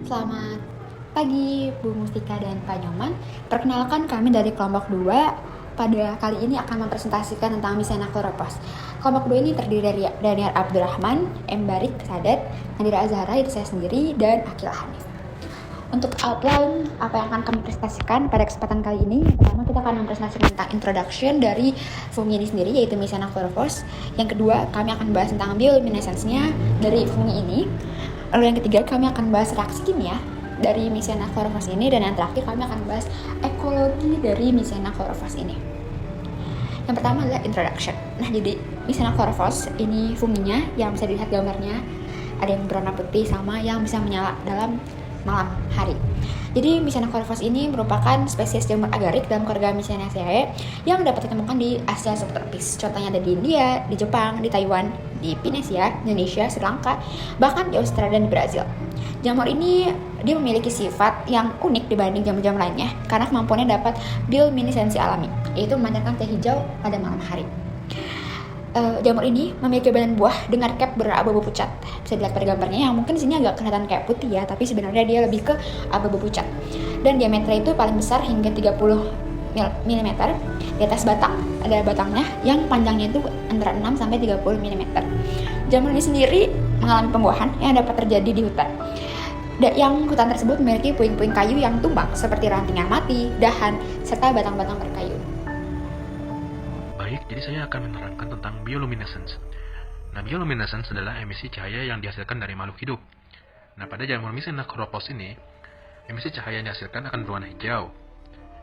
Selamat pagi Bu Mustika dan Pak Nyoman. Perkenalkan kami dari kelompok 2. Pada kali ini akan mempresentasikan tentang Misena Chloropos. Kelompok 2 ini terdiri dari Daniar Abdurrahman, M. Barik Sadat, Nadira Azhara, itu saya sendiri, dan Akil Hanif. Untuk outline apa yang akan kami presentasikan pada kesempatan kali ini, yang pertama kita akan mempresentasikan tentang introduction dari fungi ini sendiri, yaitu Misena Chloropos. Yang kedua, kami akan bahas tentang bioluminescence-nya dari fungi ini. Lalu yang ketiga, kami akan bahas reaksi kimia dari Misena Chloropos ini. Dan yang terakhir, kami akan bahas ekologi dari Misena Chloropos ini. Yang pertama adalah introduction. Nah, jadi Misena Chloropos ini funginya yang bisa dilihat gambarnya. Ada yang berwarna putih sama yang bisa menyala dalam malam hari. Jadi Misena Chloropos ini merupakan spesies jamur agarik dalam keluarga Miseniaceae yang dapat ditemukan di Asia subtropis. Contohnya ada di India, di Jepang, di Taiwan, di Pinisia, Indonesia, Sri Lanka, bahkan di Australia dan di Brazil. Jamur ini dia memiliki sifat yang unik dibanding jamur-jamur lainnya karena kemampuannya dapat bioluminescensi alami, yaitu memancarkan cahaya hijau pada malam hari. Jamur ini memiliki badan buah dengan cap berabu-abu pucat. Bisa dilihat pada gambarnya yang mungkin di sini agak kelihatan kayak putih ya, tapi sebenarnya dia lebih ke abu-abu pucat. Dan diameternya itu paling besar hingga 30 mm. Di atas batang ada batangnya yang panjangnya itu antara 6 sampai 30 mm. Jamur ini sendiri mengalami pembuahan yang dapat terjadi di hutan. Yang hutan tersebut memiliki puing-puing kayu yang tumbang seperti ranting yang mati, dahan, serta batang-batang berkayu. Baik, jadi saya akan menerangkan tentang bioluminescence. Nah, bioluminescence adalah emisi cahaya yang dihasilkan dari makhluk hidup. Nah, pada jamur Misena Chloropos ini, emisi cahaya yang dihasilkan akan berwarna hijau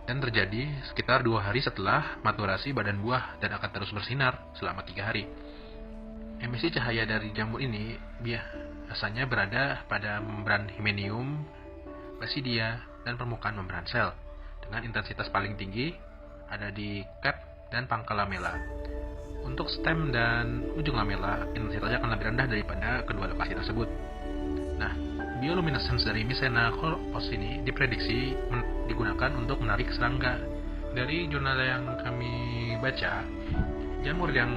dan terjadi sekitar 2 hari setelah maturasi badan buah dan akan terus bersinar selama 3 hari. Emisi cahaya dari jamur ini biasanya berada pada membran himenium, basidia, dan permukaan membran sel dengan intensitas paling tinggi ada di cap dan pangkal lamela. Untuk stem dan ujung lamela, intensitasnya akan lebih rendah daripada kedua lokasi tersebut. Nah, bioluminescence dari Misena Chloropos ini diprediksi digunakan untuk menarik serangga. Dari jurnal yang kami baca, jamur yang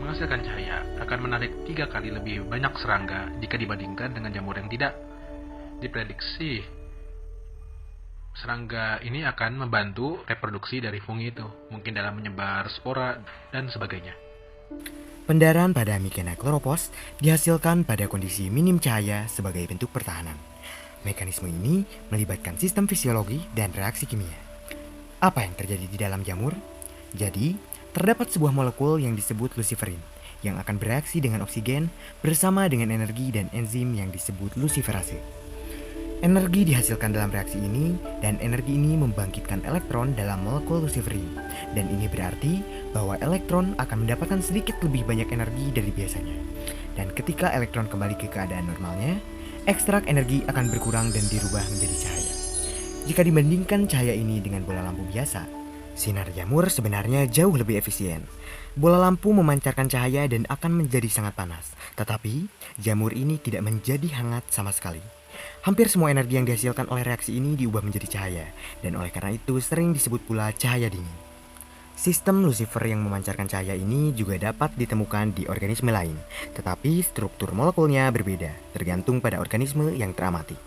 menghasilkan cahaya akan menarik 3 kali lebih banyak serangga jika dibandingkan dengan jamur yang tidak. Diprediksi serangga ini akan membantu reproduksi dari fungi itu, mungkin dalam menyebar spora dan sebagainya. Pendarahan pada Misena Chloropos dihasilkan pada kondisi minim cahaya sebagai bentuk pertahanan. Mekanisme ini melibatkan sistem fisiologi dan reaksi kimia. Apa yang terjadi di dalam jamur? Jadi, terdapat sebuah molekul yang disebut luciferin yang akan bereaksi dengan oksigen bersama dengan energi dan enzim yang disebut luciferase. Energi dihasilkan dalam reaksi ini, dan energi ini membangkitkan elektron dalam molekul luciferin. Dan ini berarti bahwa elektron akan mendapatkan sedikit lebih banyak energi dari biasanya. Dan ketika elektron kembali ke keadaan normalnya, ekstrak energi akan berkurang dan dirubah menjadi cahaya. Jika dibandingkan cahaya ini dengan bola lampu biasa, sinar jamur sebenarnya jauh lebih efisien. Bola lampu memancarkan cahaya dan akan menjadi sangat panas, tetapi jamur ini tidak menjadi hangat sama sekali. Hampir semua energi yang dihasilkan oleh reaksi ini diubah menjadi cahaya, dan oleh karena itu sering disebut pula cahaya dingin. Sistem Lucifer yang memancarkan cahaya ini juga dapat ditemukan di organisme lain, tetapi struktur molekulnya berbeda, tergantung pada organisme yang teramati.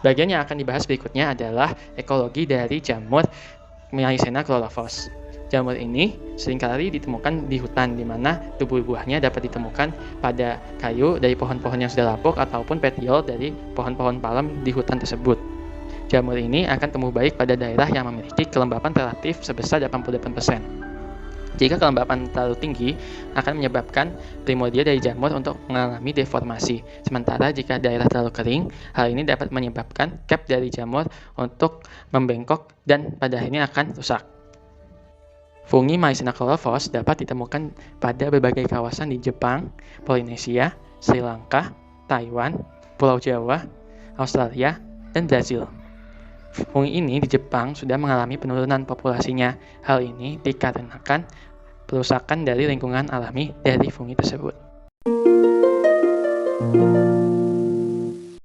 Bagian yang akan dibahas berikutnya adalah ekologi dari jamur Misena Chloropos. Jamur ini seringkali ditemukan di hutan, di mana tubuh buahnya dapat ditemukan pada kayu dari pohon-pohon yang sudah lapuk ataupun petiol dari pohon-pohon palem di hutan tersebut. Jamur ini akan tumbuh baik pada daerah yang memiliki kelembapan relatif sebesar 88%. Jika kelembapan terlalu tinggi, akan menyebabkan primordia dari jamur untuk mengalami deformasi. Sementara jika daerah terlalu kering, hal ini dapat menyebabkan cap dari jamur untuk membengkok dan pada akhirnya akan rusak. Fungi Misena Chloropos dapat ditemukan pada berbagai kawasan di Jepang, Polinesia, Sri Lanka, Taiwan, Pulau Jawa, Australia, dan Brazil. Fungi ini di Jepang sudah mengalami penurunan populasinya. Hal ini dikarenakan perusakan dari lingkungan alami dari fungi tersebut.